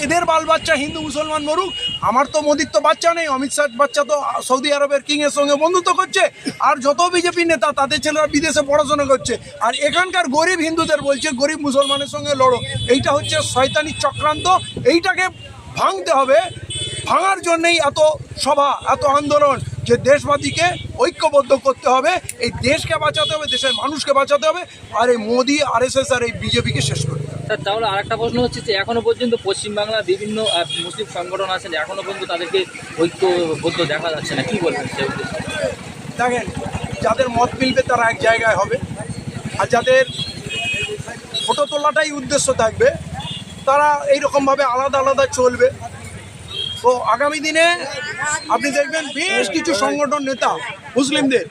এদের বাল বাচ্চা হিন্দু মুসলমান মরুক, আমার তো মোদির তো বাচ্চা নেই, অমিত শাহ বাচ্চা তো সৌদি আরবের কিংয়ের সঙ্গে বন্ধুত্ব করছে, আর যত বিজেপি নেতা তাদের ছেলেরা বিদেশে পড়াশোনা করছে, আর এখানকার গরিব হিন্দুদের বলছে গরিব মুসলমানের সঙ্গে লড়ো। এইটা হচ্ছে শয়তানি চক্রান্ত, এইটাকে ভাঙতে হবে। ভাঙার জন্যেই এত সভা, এত আন্দোলন, যে দেশবাদীকে ঐক্যবদ্ধ করতে হবে, এই দেশকে বাঁচাতে হবে, দেশের মানুষকে বাঁচাতে হবে, আর এই মোদি RSS আর এই বিজেপিকে শেষ করতে হবে। স্যার, তাহলে আরেকটা প্রশ্ন হচ্ছে যে এখনো পর্যন্ত পশ্চিমবাংলার বিভিন্ন মুসলিম সংগঠন আছেন, এখনো পর্যন্ত তাদেরকে ঐক্যবদ্ধ দেখা যাচ্ছে না, কি বলবেন সে উদ্দেশ্যে? দেখেন, যাদের মত মিলবে তারা এক জায়গায় হবে, আর যাদের ফটো তোলাটাই উদ্দেশ্য থাকবে তারা এইরকমভাবে আলাদা আলাদা চলবে। তো আগামী দিনে আপনি দেখবেন বেশ কিছু সংগঠন নেতা মুসলিমদের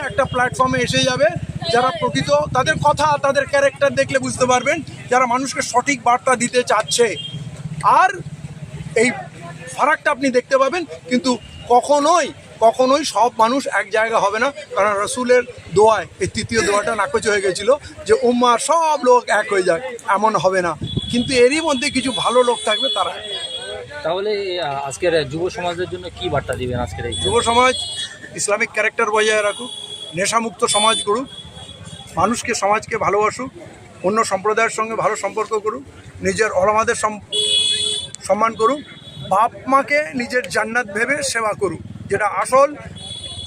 একটা প্ল্যাটফর্মে এসে যাবে, যারা প্রকৃত তাদের কথা, তাদের ক্যারেক্টার দেখলে বুঝতে পারবেন যারা মানুষকে সঠিক বার্তা দিতে চাচ্ছে। আর এই ফারাকটা আপনি দেখতে পাবেন, কিন্তু কখনোই সব মানুষ এক জায়গা হবে না, কারণ রসুলের দোয়ায় এই তৃতীয় দোয়াটা নাকচ হয়ে গেছিল যে উম্মার সব লোক এক হয়ে যায়, এমন হবে না, কিন্তু এরই মধ্যে কিছু ভালো লোক থাকবে তারা। তাহলে আজকের যুব সমাজের জন্য কি বার্তা দিবেন আজকের এই যুব সমাজ ইসলামিক ক্যারেক্টার বজায় রাখুক, নেশামুক্ত সমাজ গড়ুক, মানুষকে সমাজকে ভালোবাসুক, অন্য সম্প্রদায়ের সঙ্গে ভালো সম্পর্ক করুক, নিজের ওলামাদের সম্মান করুক, বাপ মাকে নিজের জান্নাত ভেবে সেবা করুক, যেটা আসল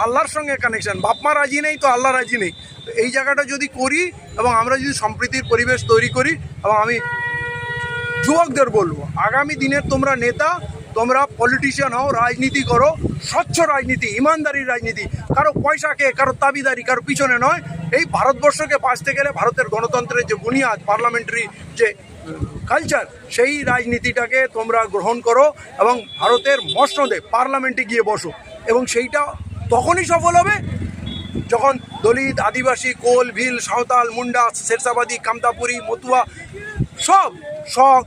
আল্লাহর সঙ্গে কানেকশান। বাপ মা রাজি নেই তো আল্লাহ রাজি নেই, তো এই জায়গাটা যদি করি এবং আমরা যদি সম্প্রীতির পরিবেশ তৈরি করি, এবং আমি যুবকদের বলবো আগামী দিনের তোমরা নেতা, তোমরা পলিটিশিয়ান হও, রাজনীতি করো, স্বচ্ছ রাজনীতি, ইমানদারির রাজনীতি, কারো পয়সাকে, কারো দাবিদারি, কারো পিছনে নয়। এই ভারতবর্ষকে বাঁচতে গেলে ভারতের গণতন্ত্রের যে বুনিয়াদ, পার্লামেন্টারি যে কালচার, সেই রাজনীতিটাকে তোমরা গ্রহণ করো এবং ভারতের মসনদে পার্লামেন্টে গিয়ে বসো, এবং সেইটা তখনই সফল হবে যখন দলিত, আদিবাসী, কোল, ভিল, সাঁওতাল, মুন্ডা, শেরশাবাদী, কামতাপুরি, মতুয়া, সব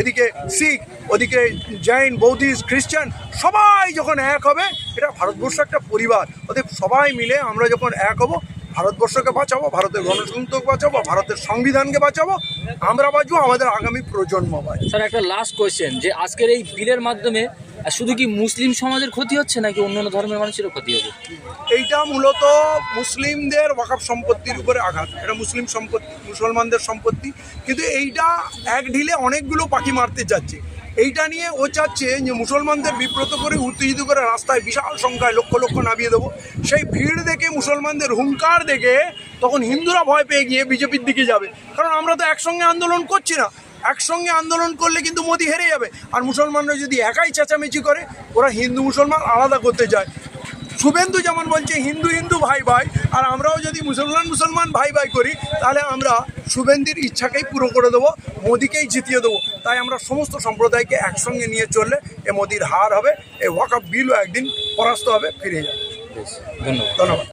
এদিকে শিখ, ওদিকে জৈন, বৌদ্ধিস্ট, খ্রিস্টান, সবাই যখন এক হবে, এটা ভারতবর্ষ একটা পরিবার। ওদের সবাই মিলে আমরা যখন এক হব, ভারতবর্ষকে বাঁচাবো, ভারতের গণতন্ত্রকে বাঁচাবো, ভারতের সংবিধানকে বাঁচাবো, আমরা বাঁচবো, আমাদের আগামী প্রজন্ম বাঁচবে। স্যার, একটা লাস্ট কোয়েশ্চেন, যে আজকের এই বিলের মাধ্যমে শুধু কি মুসলিম সমাজের ক্ষতি হচ্ছে নাকি অন্যান্য ধর্মের মানুষেরও ক্ষতি হবে? এইটা মূলত মুসলিমদের ওয়াকফ সম্পত্তির উপরে আঘাত, এটা মুসলিম সম্পত্তি, মুসলমানদের সম্পত্তি, কিন্তু এইটা এক ঢিলে অনেকগুলো পাখি মারতে যাচ্ছে। এইটা নিয়ে ও চাচ্ছে যে মুসলমানদের বিব্রত করে, উত্তেজিত করে, রাস্তায় বিশাল সংখ্যায় লক্ষ লক্ষ নামিয়ে দেবো। সেই ভিড় দেখে, মুসলমানদের হুঙ্কার দেখে তখন হিন্দুরা ভয় পেয়ে গিয়ে বিজেপির দিকে যাবে, কারণ আমরা তো একসঙ্গে আন্দোলন করছি না। একসঙ্গে আন্দোলন করলে কিন্তু মোদি হেরে যাবে, আর মুসলমানরা যদি একাই চেঁচামেচি করে, ওরা হিন্দু মুসলমান আলাদা করতে চায়। শুভেন্দু যেমন বলছে হিন্দু হিন্দু ভাই ভাই, আর আমরাও যদি মুসলমান ভাই ভাই করি, তাহলে আমরা শুভেন্দুর ইচ্ছাকেই পুরো করে দেবো, মোদিকেই জিতিয়ে দেবো। তাই আমরা সমস্ত সম্প্রদায়কে একসঙ্গে নিয়ে চললে এ মোদির হার হবে, এই ওয়াকফ বিলও একদিন পরাস্ত হবে, ফিরে যাবে। ধন্যবাদ। ধন্যবাদ।